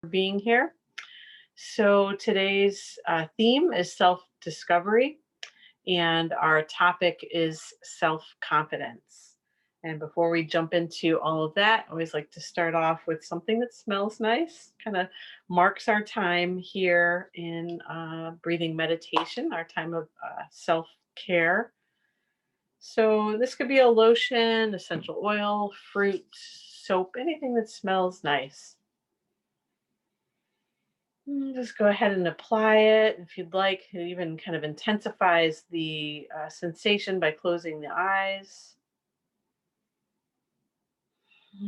being here. So today's theme is self discovery, and our topic is self confidence. And before we jump into all of that, I always like to start off with something that smells nice, kind of marks our time here in breathing meditation, our time of self care. So, this could be a lotion, essential oil, fruit, soap, anything that smells nice. Just go ahead and apply it. If you'd like, it even kind of intensifies the sensation by closing the eyes.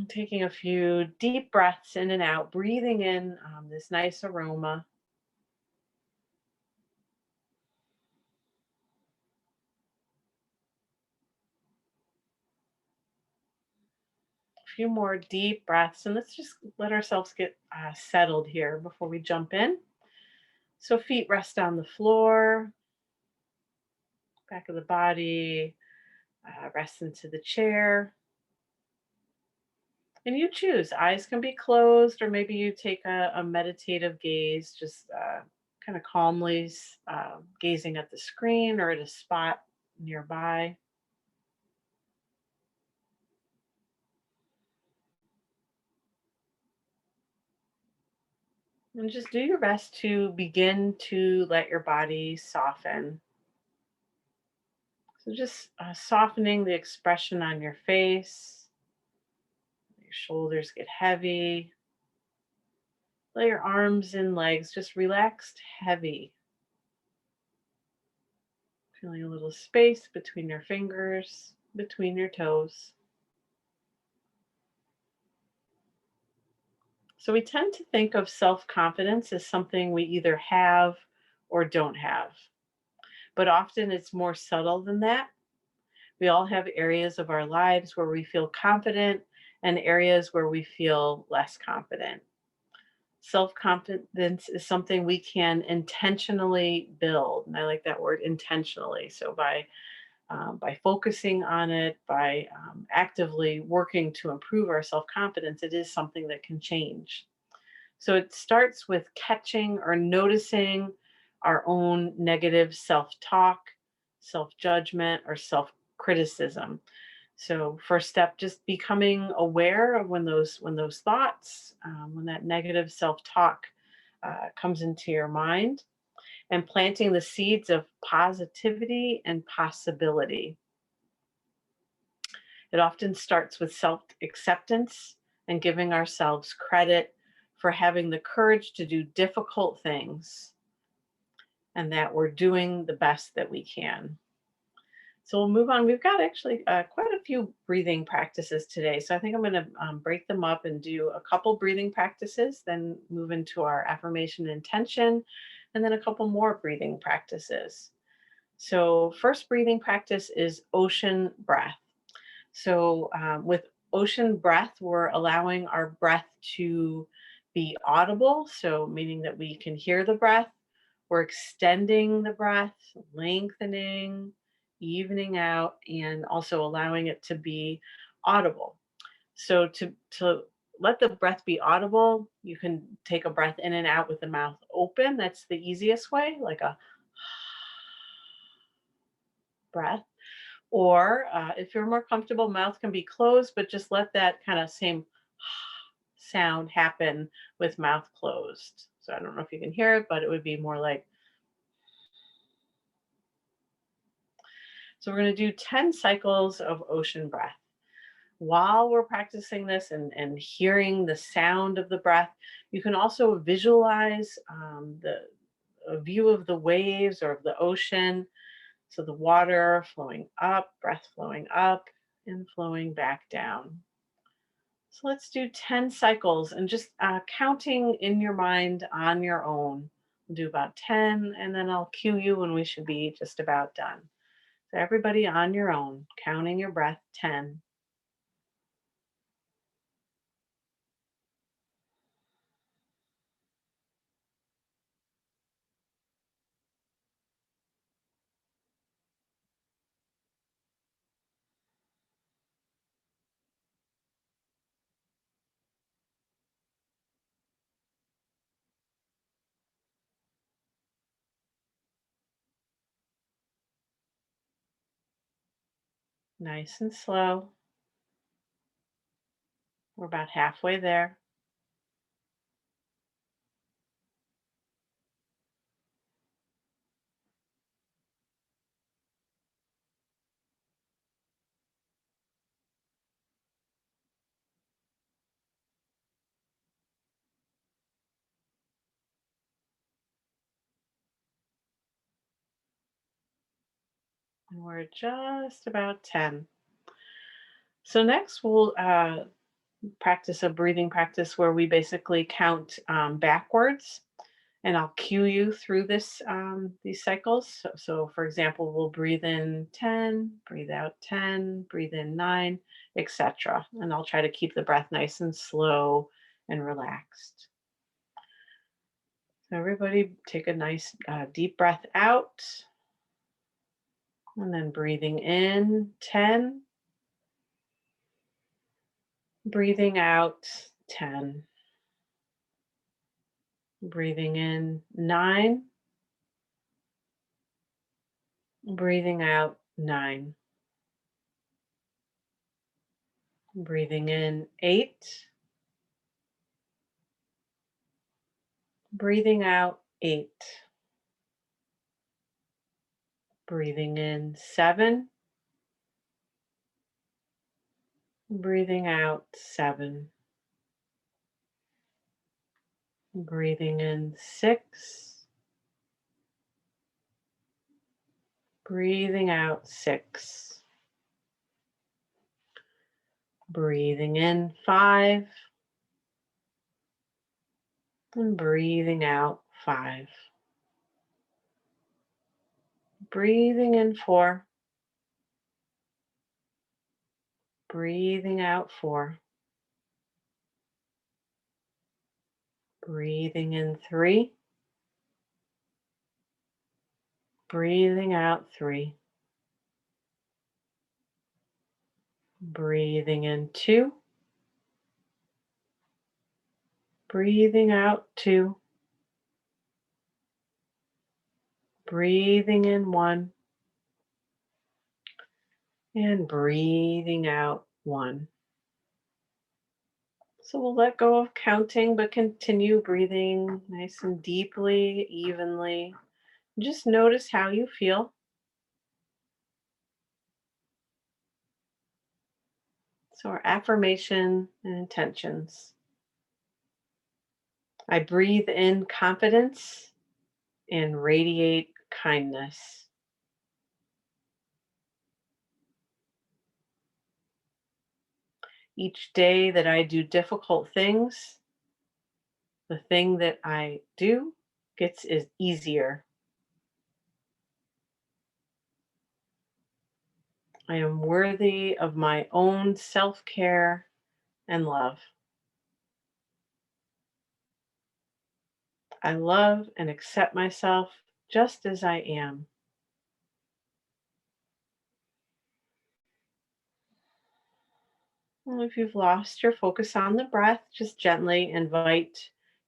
Taking a few deep breaths in and out, breathing in this nice aroma. A few more deep breaths, and let's just let ourselves get settled here before we jump in. So, feet rest on the floor, back of the body rest into the chair. And you choose. Eyes can be closed, or maybe you take a meditative gaze, just kind of calmly gazing at the screen or at a spot nearby. And just do your best to begin to let your body soften. So, just softening the expression on your face, your shoulders get heavy. Let your arms and legs just relaxed heavy. Feeling a little space between your fingers, between your toes. So we tend to think of self confidence as something we either have or don't have. But often it's more subtle than that. We all have areas of our lives where we feel confident and areas where we feel less confident. Self confidence is something we can intentionally build. And I like that word intentionally. So by focusing on it, by actively working to improve our self confidence, it is something that can change. So it starts with catching or noticing our own negative self talk, self judgment, or self criticism. So first step, just becoming aware of when those thoughts, when that negative self talk comes into your mind, and planting the seeds of positivity and possibility. It often starts with self acceptance and giving ourselves credit for having the courage to do difficult things and that we're doing the best that we can. So we'll move on. We've got actually quite a few breathing practices today. So I think I'm going to break them up and do a couple breathing practices, then move into our affirmation intention, and then a couple more breathing practices. So, first breathing practice is ocean breath. So, with ocean breath, we're allowing our breath to be audible. So, meaning that we can hear the breath. We're extending the breath, lengthening, evening out, and also allowing it to be audible. So, to let the breath be audible, you can take a breath in and out with the mouth open. That's the easiest way, like a breath. Or if you're more comfortable, mouth can be closed, but just let that kind of same sound happen with mouth closed. So I don't know if you can hear it, but it would be more like, so we're going to do 10 cycles of ocean breath. While we're practicing this and hearing the sound of the breath, you can also visualize the a view of the waves or of the ocean. So the water flowing up, breath flowing up, and flowing back down. So let's do 10 cycles and just counting in your mind on your own. We'll do about 10 and then I'll cue you when we should be just about done. So everybody on your own, counting your breath 10, Nice and slow. We're about halfway there. And we're just about 10. So next we'll practice a breathing practice where we basically count backwards, and I'll cue you through these cycles. So for example, we'll breathe in 10, breathe out 10, breathe in 9, etc. And I'll try to keep the breath nice and slow and relaxed. So everybody take a nice deep breath out, and then breathing in 10, breathing out 10, breathing in 9, breathing out 9, breathing in 8, breathing out 8, breathing in 7, breathing out 7, breathing in 6, breathing out 6, breathing in 5, and breathing out 5, breathing in 4, breathing out 4, breathing in 3, breathing out 3, breathing in 2, breathing out 2, breathing in 1, and breathing out 1. So we'll let go of counting, but continue breathing nice and deeply, evenly. Just notice how you feel. So our affirmation and intentions. I breathe in confidence and radiate kindness. Each day that I do difficult things, the thing that I do gets is easier. I am worthy of my own self-care and love. I love and accept myself just as I am. Well, if you've lost your focus on the breath, just gently invite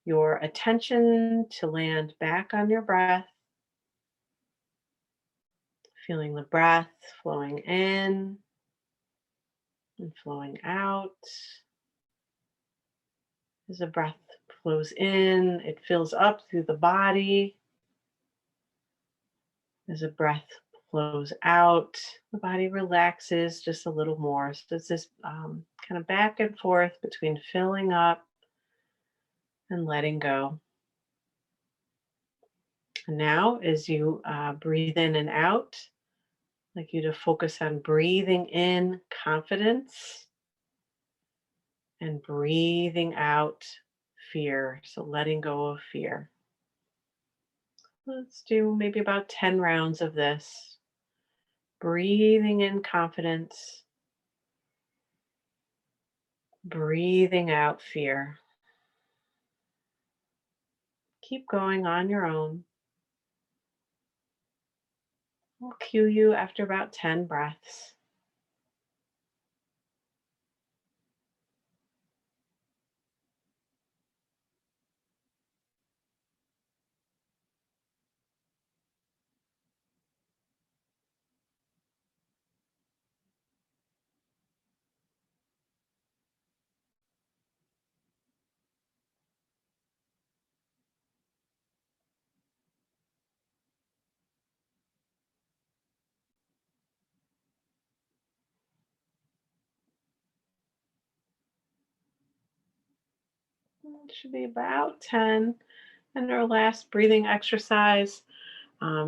your attention to land back on your breath, feeling the breath flowing in and flowing out. As the breath flows in, it fills up through the body. As the breath flows out, the body relaxes just a little more. So it's this kind of back and forth between filling up and letting go. And now, as you breathe in and out, I'd like you to focus on breathing in confidence and breathing out fear. So letting go of fear. Let's do maybe about 10 rounds of this. Breathing in confidence, breathing out fear. Keep going on your own. I'll cue you after about 10 breaths. It should be about 10. And our last breathing exercise,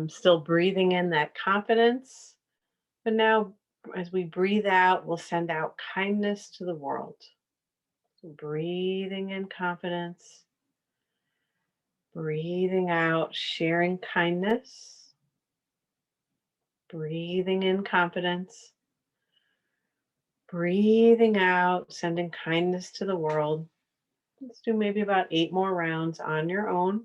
still breathing in that confidence. But now, as we breathe out, we'll send out kindness to the world. So breathing in confidence, breathing out, sharing kindness, breathing in confidence, breathing out, sending kindness to the world. Let's do maybe about 8 more rounds on your own.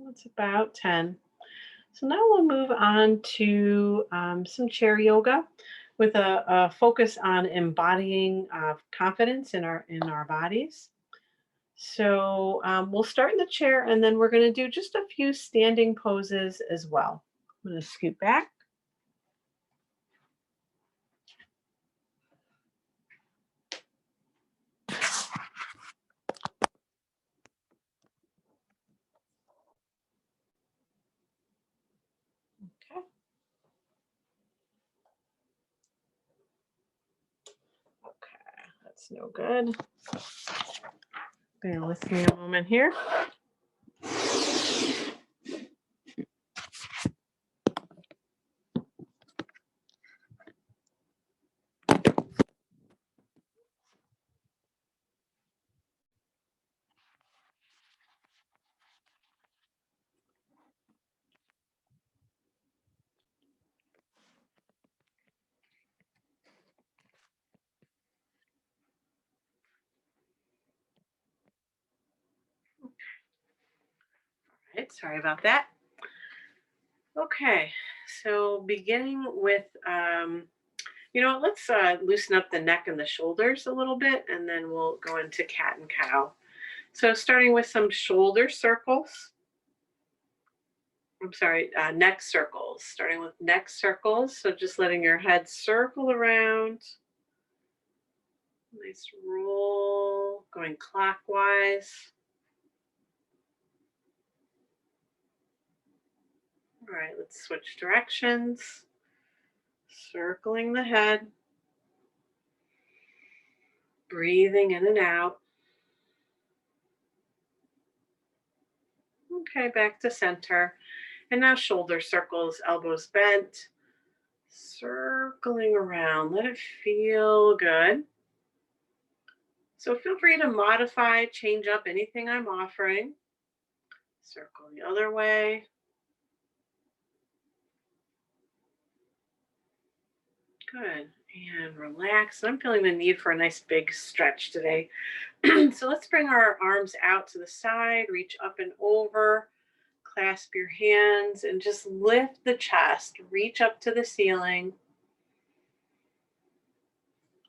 That's about 10. So now we'll move on to some chair yoga with a focus on embodying confidence in our bodies. So we'll start in the chair, and then we're going to do just a few standing poses as well. I'm going to scoot back. Okay. Okay, that's no good. Bear with me a moment here. All right, sorry about that. Okay, so beginning with, let's loosen up the neck and the shoulders a little bit, and then we'll go into cat and cow. So starting with some shoulder circles. I'm sorry, neck circles, starting with neck circles. So just letting your head circle around. Nice roll, going clockwise. All right, let's switch directions. Circling the head. Breathing in and out. Okay, back to center. And now shoulder circles, elbows bent. Circling around. Let it feel good. So feel free to modify, change up anything I'm offering. Circle the other way. Good. And relax. I'm feeling the need for a nice big stretch today. So let's bring our arms out to the side, reach up and over, clasp your hands, and just lift the chest. Reach up to the ceiling.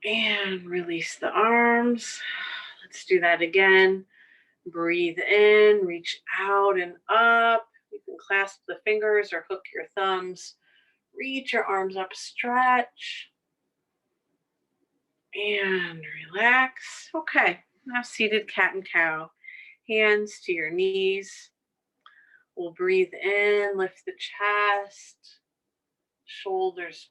And release the arms. Let's do that again. Breathe in, reach out and up. You can clasp the fingers or hook your thumbs. Reach your arms up, stretch. And relax. Okay, now seated cat and cow. Hands to your knees. We'll breathe in, lift the chest, shoulders,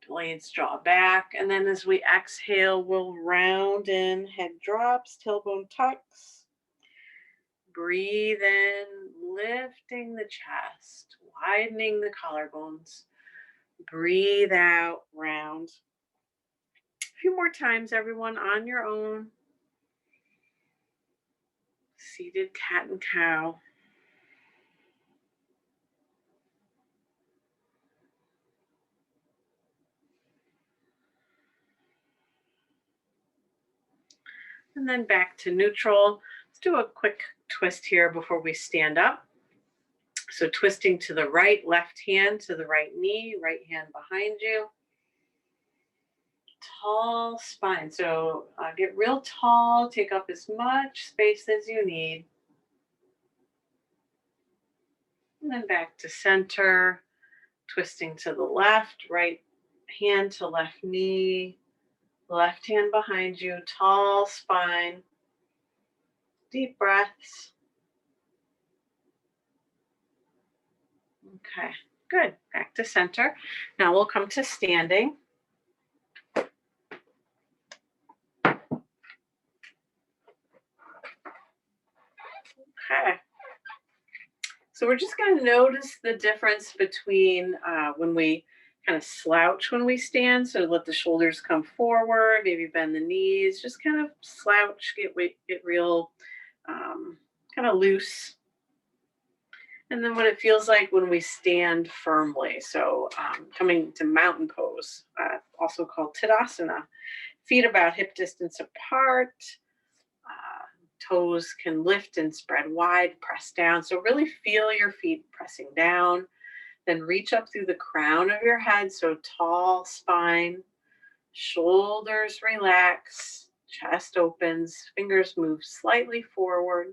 blades draw back. And then as we exhale, we'll round in, head drops, tailbone tucks. Breathe in, lifting the chest, widening the collarbones. Breathe out, round. A few more times, everyone, on your own. Seated cat and cow. And then back to neutral. Let's do a quick twist here before we stand up. So twisting to the right, left hand to the right knee, right hand behind you. Tall spine. So get real tall, take up as much space as you need. And then back to center, twisting to the left, right hand to left knee, left hand behind you, tall spine, deep breaths. Okay, good. Back to center. Now we'll come to standing. Okay. So we're just going to notice the difference between when we kind of slouch when we stand. So let the shoulders come forward, maybe bend the knees, just kind of slouch, get real kind of loose. And then what it feels like when we stand firmly. So coming to mountain pose, also called Tadasana. Feet about hip distance apart. Toes can lift and spread wide, press down. So really feel your feet pressing down. Then reach up through the crown of your head. So tall spine, shoulders relax, chest opens, fingers move slightly forward.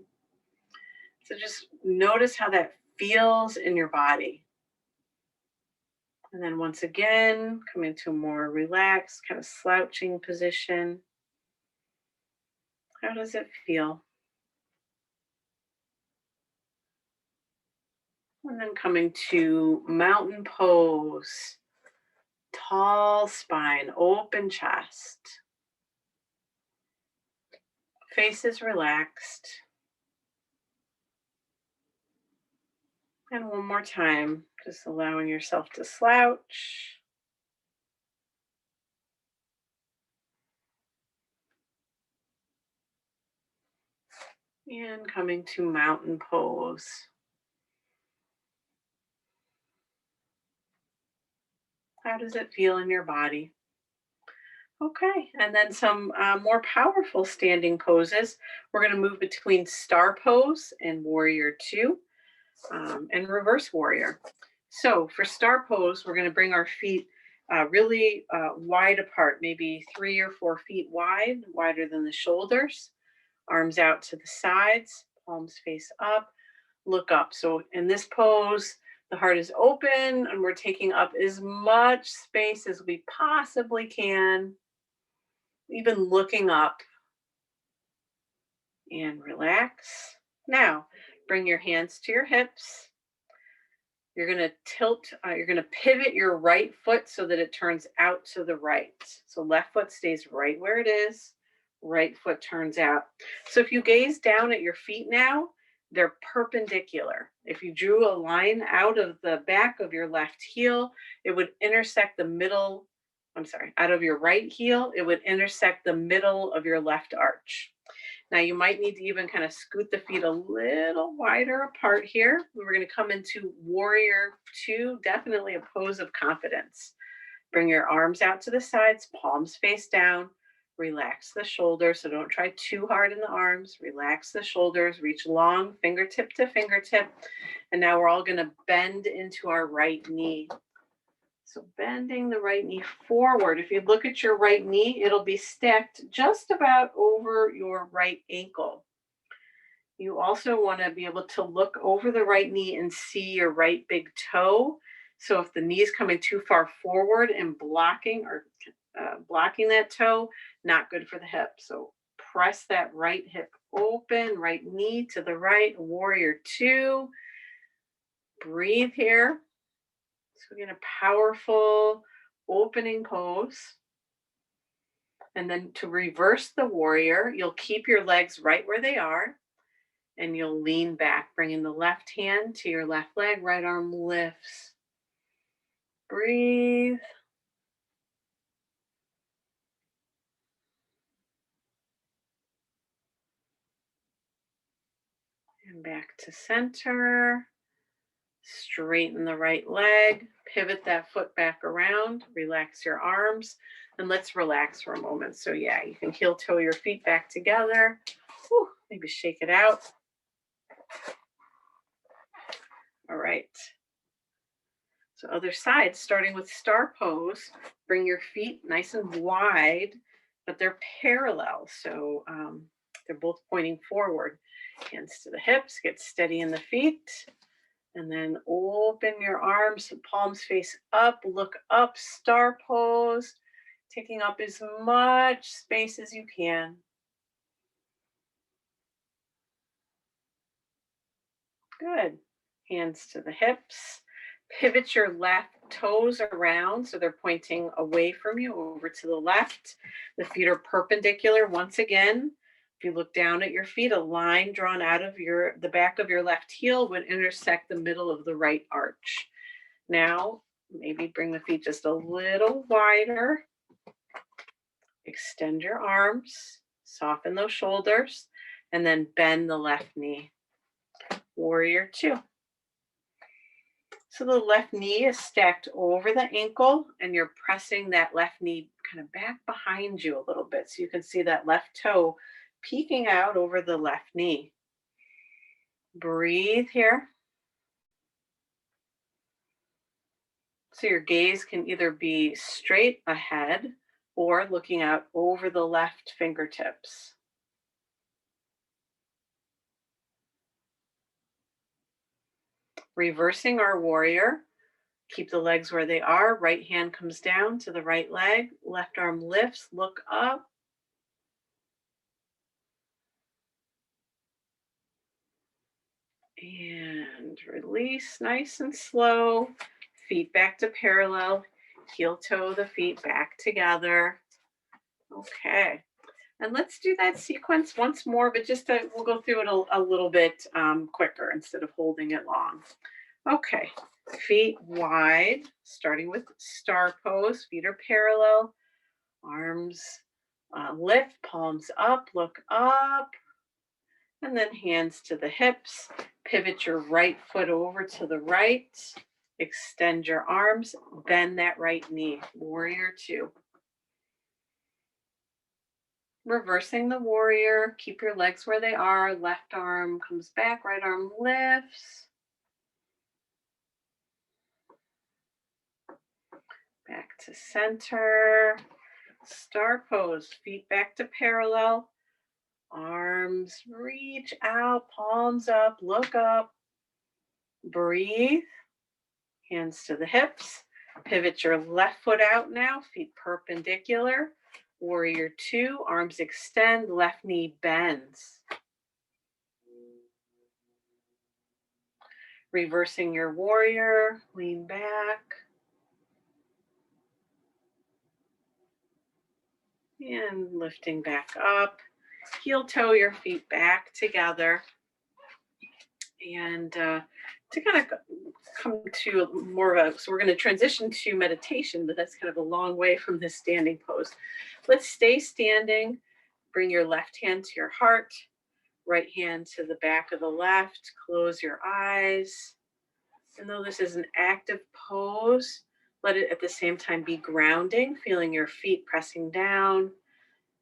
So just notice how that feels in your body. And then once again, come into a more relaxed, kind of slouching position. How does it feel? And then coming to mountain pose, tall spine, open chest, face is relaxed. And one more time, just allowing yourself to slouch. And coming to mountain pose. How does it feel in your body? Okay, and then some more powerful standing poses. We're going to move between star pose and warrior two and reverse warrior. So for star pose, we're going to bring our feet really wide apart, maybe 3 or 4 feet wide, wider than the shoulders. Arms out to the sides, palms face up, look up. So in this pose, the heart is open and we're taking up as much space as we possibly can, even looking up, and relax. Now, bring your hands to your hips. You're going to you're going to pivot your right foot so that it turns out to the right. So left foot stays right where it is, right foot turns out. So if you gaze down at your feet now, they're perpendicular. If you drew a line out of the back of your left heel, it would intersect the middle, out of your right heel, it would intersect the middle of your left arch. Now you might need to even kind of scoot the feet a little wider apart here. We're going to come into warrior two, definitely a pose of confidence. Bring your arms out to the sides, palms face down. Relax the shoulders, so don't try too hard in the arms. Relax the shoulders, reach long, fingertip to fingertip. And now we're all going to bend into our right knee. So bending the right knee forward. If you look at your right knee, it'll be stacked just about over your right ankle. You also want to be able to look over the right knee and see your right big toe. So if the knee is coming too far forward and blocking that toe, not good for the hip. So press that right hip open, right knee to the right, warrior two. Breathe here. So we get a powerful opening pose. And then to reverse the warrior, you'll keep your legs right where they are and you'll lean back, bringing the left hand to your left leg, right arm lifts. Breathe. And back to center. Straighten the right leg, pivot that foot back around, relax your arms, and let's relax for a moment. So yeah, you can heel toe your feet back together. Whew, maybe shake it out. All right. So other side, starting with star pose, bring your feet nice and wide, but they're parallel. So they're both pointing forward. Hands to the hips, get steady in the feet. And then open your arms, palms face up, look up, star pose, taking up as much space as you can. Good. Hands to the hips. Pivot your left toes around so they're pointing away from you over to the left. The feet are perpendicular once again. If you look down at your feet, a line drawn out of the back of your left heel would intersect the middle of the right arch. Now, maybe bring the feet just a little wider. Extend your arms, soften those shoulders, and then bend the left knee. Warrior two. So the left knee is stacked over the ankle, and you're pressing that left knee kind of back behind you a little bit. So you can see that left toe peeking out over the left knee. Breathe here. So your gaze can either be straight ahead or looking out over the left fingertips. Reversing our warrior. Keep the legs where they are. Right hand comes down to the right leg. Left arm lifts, look up. And release nice and slow. Feet back to parallel. Heel toe the feet back together. Okay. And let's do that sequence once more, but we'll go through it a little bit quicker instead of holding it long. Okay. Feet wide, starting with star pose. Feet are parallel. Arms lift, palms up, look up. And then hands to the hips. Pivot your right foot over to the right. Extend your arms. Bend that right knee. Warrior two. Reversing the warrior. Keep your legs where they are. Left arm comes back. Right arm lifts. Back to center. Star pose. Feet back to parallel. Arms reach out, palms up, look up. Breathe. Hands to the hips. Pivot your left foot out now, feet perpendicular. Warrior two, arms extend, left knee bends. Reversing your warrior, lean back. And lifting back up. Heel toe your feet back together. And to kind of come to more of so we're going to transition to meditation, but that's kind of a long way from this standing pose. Let's stay standing. Bring your left hand to your heart, right hand to the back of the left. Close your eyes. And though this is an active pose, let it at the same time be grounding, feeling your feet pressing down,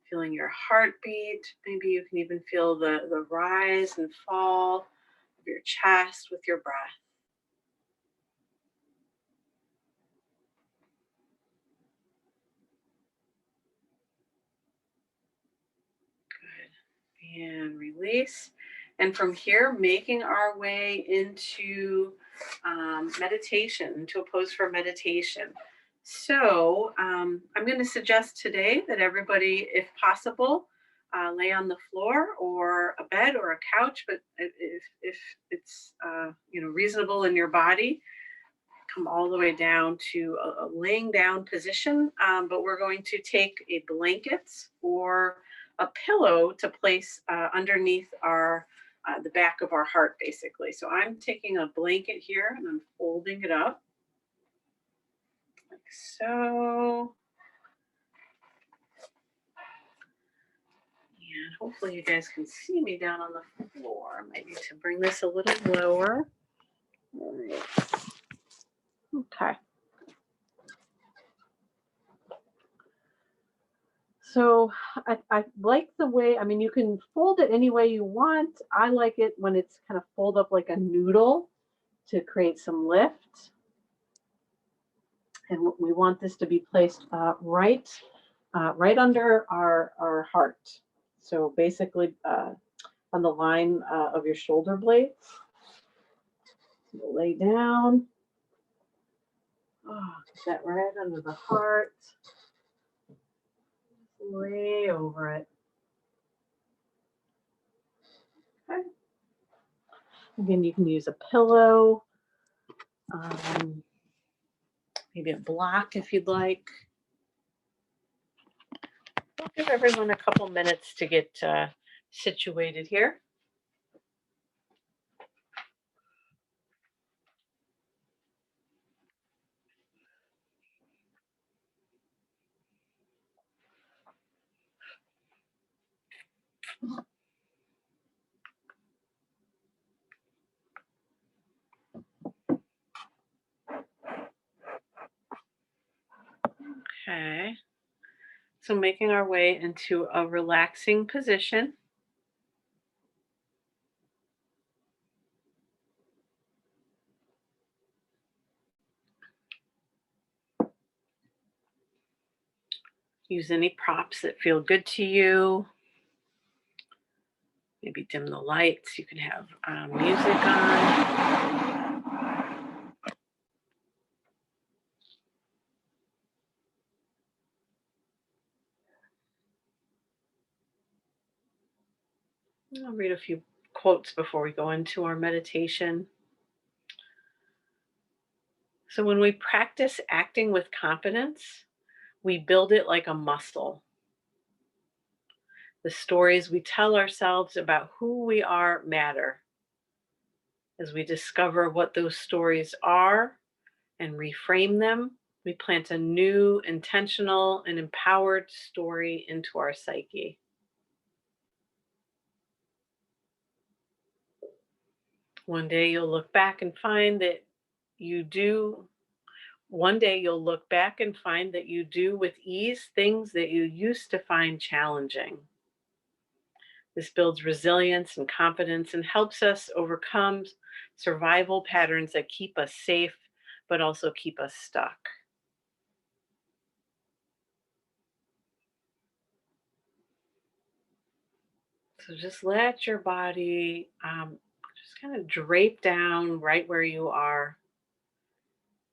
feeling your heartbeat. Maybe you can even feel the rise and fall of your chest with your breath. Good. And release. And from here, making our way into meditation, into a pose for meditation. So I'm going to suggest today that everybody, if possible, lay on the floor or a bed or a couch, but if it's reasonable in your body, come all the way down to a laying down position. But we're going to take a blanket or a pillow to place underneath the back of our heart, basically. So I'm taking a blanket here and I'm folding it up like so. And hopefully you guys can see me down on the floor. I might need to bring this a little lower. All right. Okay. So I like the way, I mean, you can fold it any way you want. I like it when it's kind of fold up like a noodle to create some lift. And we want this to be placed right under our heart. So basically on the line of your shoulder blades. We'll lay down. Oh, get that right under the heart. Lay over it. Okay. Again, you can use a pillow, um, maybe a block if you'd like. I'll give everyone a couple minutes to get situated here. Okay. So making our way into a relaxing position. Use any props that feel good to you. Maybe dim the lights. You can have music on. I'll read a few quotes before we go into our meditation. So, when we practice acting with confidence, we build it like a muscle. The stories we tell ourselves about who we are matter. As we discover what those stories are and reframe them, we plant a new, intentional, and empowered story into our psyche. One day you'll look back and find that you do. One day you'll look back and find that you do with ease things that you used to find challenging. This builds resilience and confidence and helps us overcome survival patterns that keep us safe, but also keep us stuck. So just let your body just kind of drape down right where you are.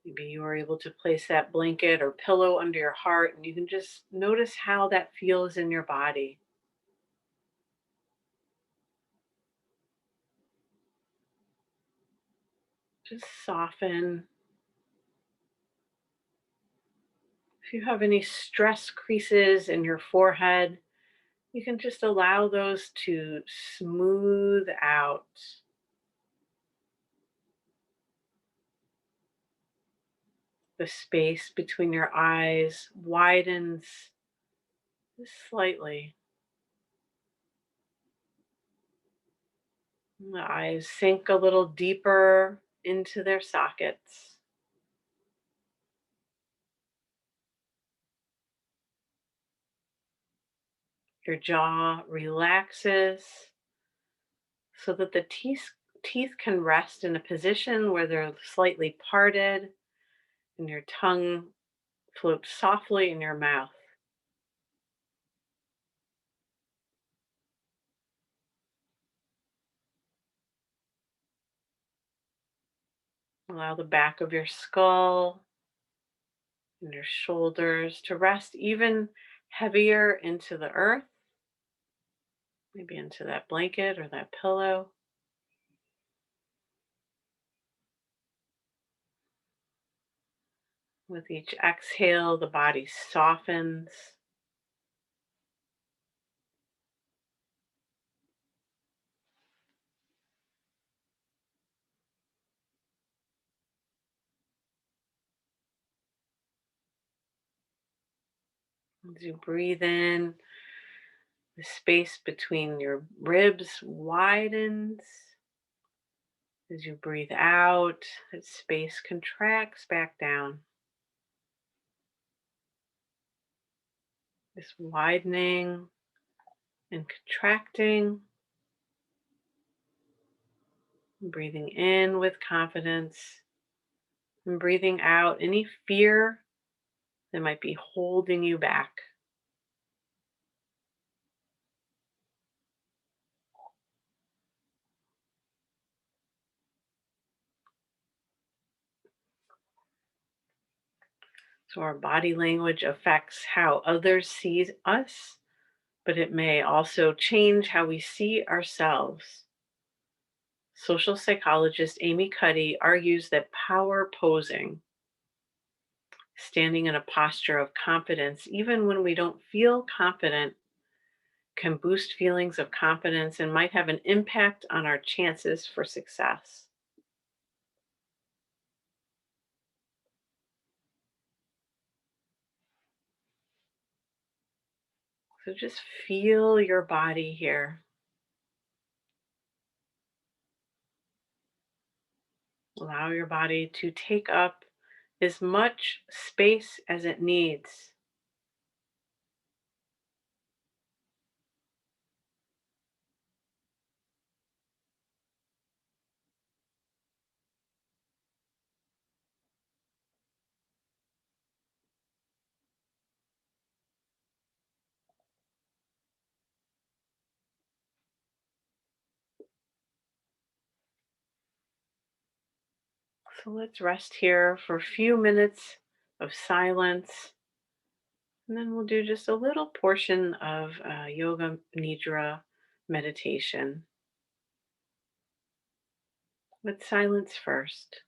Maybe you are able to place that blanket or pillow under your heart, and you can just notice how that feels in your body. Just soften. If you have any stress creases in your forehead, you can just allow those to smooth out. The space between your eyes widens just slightly. The eyes sink a little deeper into their sockets. Your jaw relaxes so that the teeth can rest in a position where they're slightly parted and your tongue floats softly in your mouth. Allow the back of your skull and your shoulders to rest even heavier into the earth, maybe into that blanket or that pillow. With each exhale, the body softens. As you breathe in, the space between your ribs widens. As you breathe out, that space contracts back down. This widening and contracting. Breathing in with confidence and breathing out any fear that might be holding you back. So our body language affects how others see us, but it may also change how we see ourselves. Social psychologist Amy Cuddy argues that power posing, standing in a posture of confidence, even when we don't feel confident, can boost feelings of confidence and might have an impact on our chances for success. So just feel your body here. Allow your body to take up as much space as it needs. So let's rest here for a few minutes of silence. And then we'll do just a little portion of yoga nidra meditation with silence first.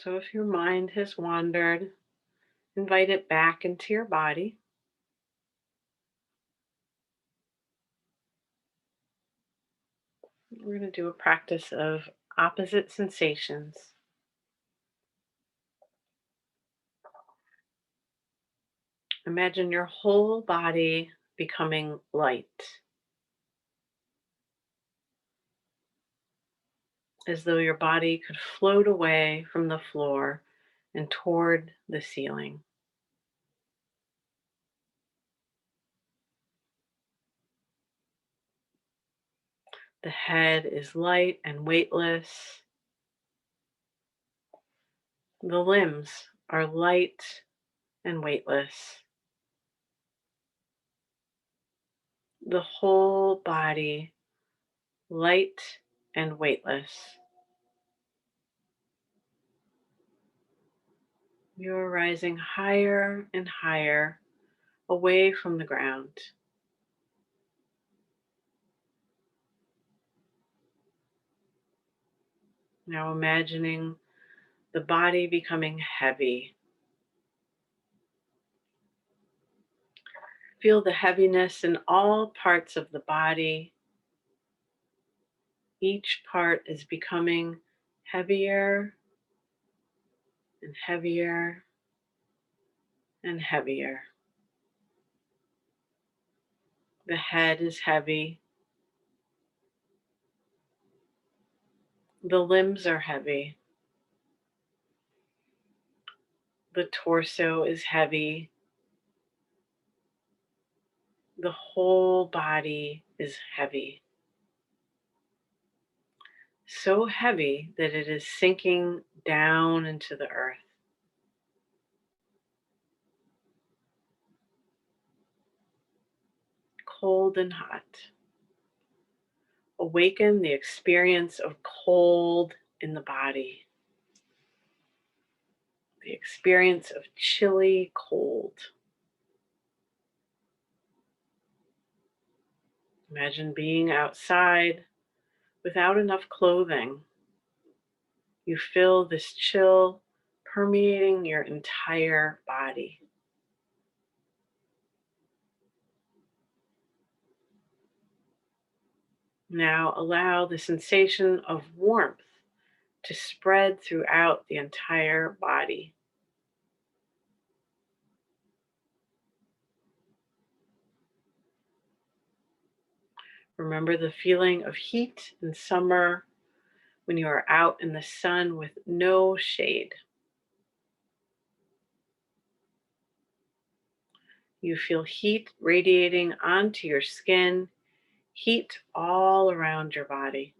So if your mind has wandered, invite it back into your body. We're going to do a practice of opposite sensations. Imagine your whole body becoming light, as though your body could float away from the floor and toward the ceiling. The head is light and weightless. The limbs are light and weightless. The whole body light and weightless. You're rising higher and higher away from the ground. Now imagining the body becoming heavy. Feel the heaviness in all parts of the body. Each part is becoming heavier and heavier and heavier. The head is heavy. The limbs are heavy. The torso is heavy. The whole body is heavy. So heavy that it is sinking down into the earth. Cold and hot. Awaken the experience of cold in the body. The experience of chilly cold. Imagine being outside without enough clothing. You feel this chill permeating your entire body. Now allow the sensation of warmth to spread throughout the entire body. Remember the feeling of heat in summer when you are out in the sun with no shade. You feel heat radiating onto your skin, heat all around your body.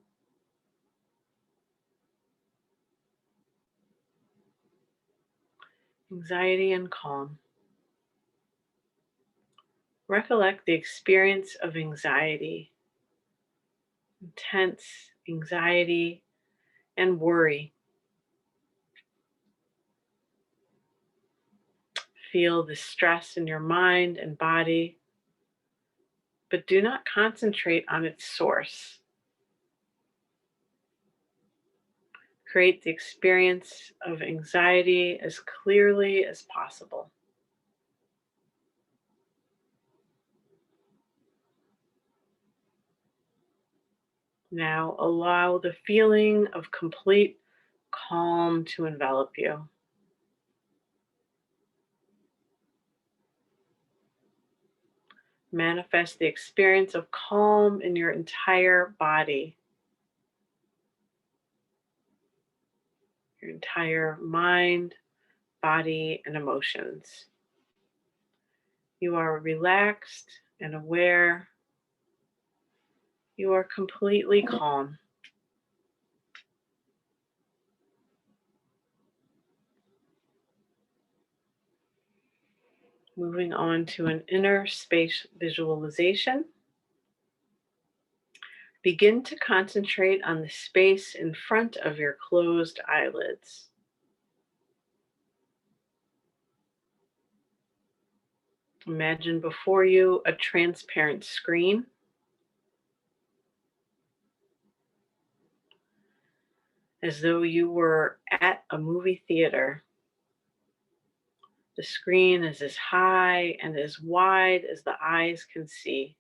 Anxiety and calm. Recollect the experience of anxiety, intense anxiety and worry. Feel the stress in your mind and body, but do not concentrate on its source. Create the experience of anxiety as clearly as possible. Now allow the feeling of complete calm to envelop you. Manifest the experience of calm in your entire body, your entire mind, body, and emotions. You are relaxed and aware. You are completely calm. Moving on to an inner space visualization. Begin to concentrate on the space in front of your closed eyelids. Imagine before you a transparent screen, as though you were at a movie theater. The screen is as high and as wide as the eyes can see.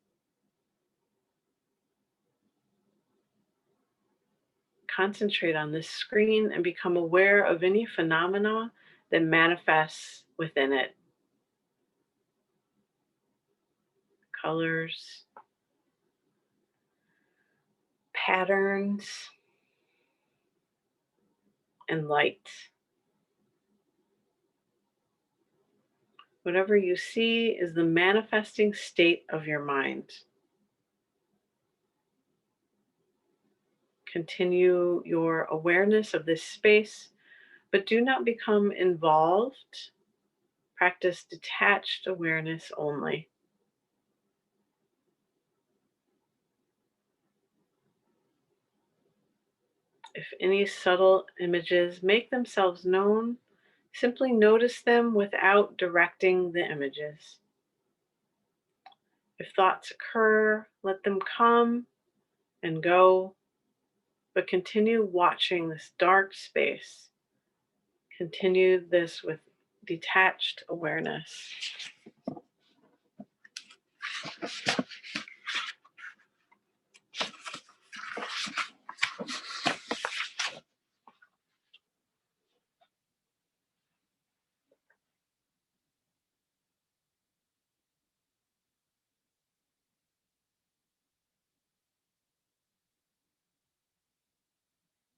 Concentrate on this screen and become aware of any phenomena that manifests within it. Colors, patterns, and light. Whatever you see is the manifesting state of your mind. Continue your awareness of this space, but do not become involved. Practice detached awareness only. If any subtle images make themselves known, Simply notice them without directing the images. If thoughts occur, let them come and go, but continue watching this dark space. Continue this with detached awareness.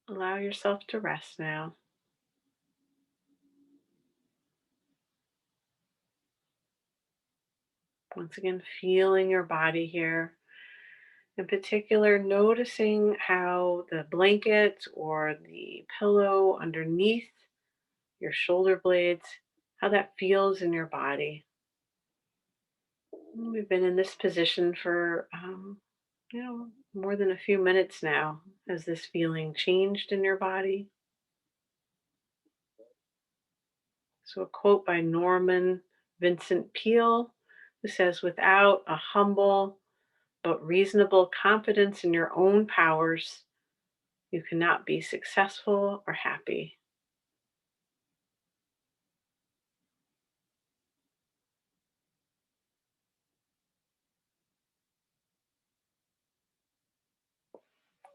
Allow yourself to rest now. Once again, feeling your body here. In particular, noticing how the blanket or the pillow underneath your shoulder blades, how that feels in your body. We've been in this position for, more than a few minutes now. Has this feeling changed in your body? So, a quote by Norman Vincent Peale, who says, "Without a humble but reasonable confidence in your own powers, you cannot be successful or happy."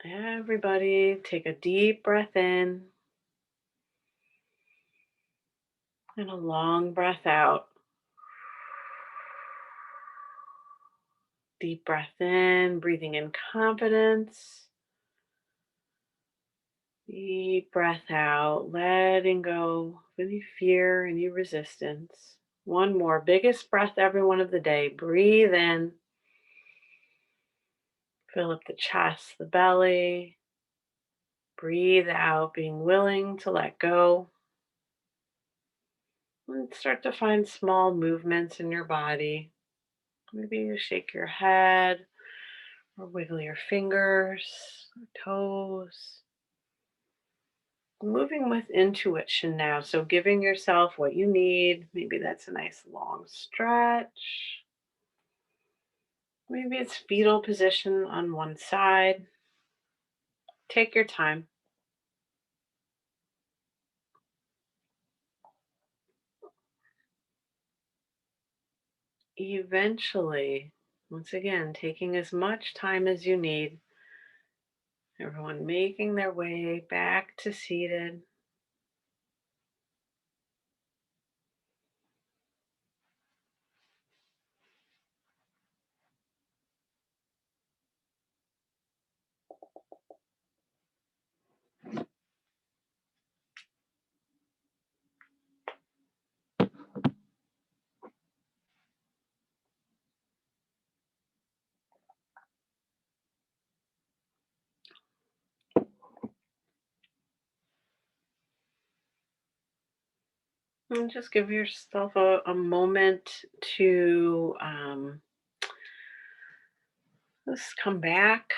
Everybody, take a deep breath in and a long breath out. Deep breath in, breathing in confidence. Deep breath out, letting go of any fear, any resistance. One more, biggest breath every one of the day. Breathe in, fill up the chest, the belly. Breathe out, being willing to let go. And start to find small movements in your body. Maybe you shake your head or wiggle your fingers or toes. Moving with intuition now. So giving yourself what you need. Maybe that's a nice long stretch. Maybe it's fetal position on one side. Take your time. Eventually, once again, taking as much time as you need. Everyone making their way back to seated. And just give yourself a moment to just come back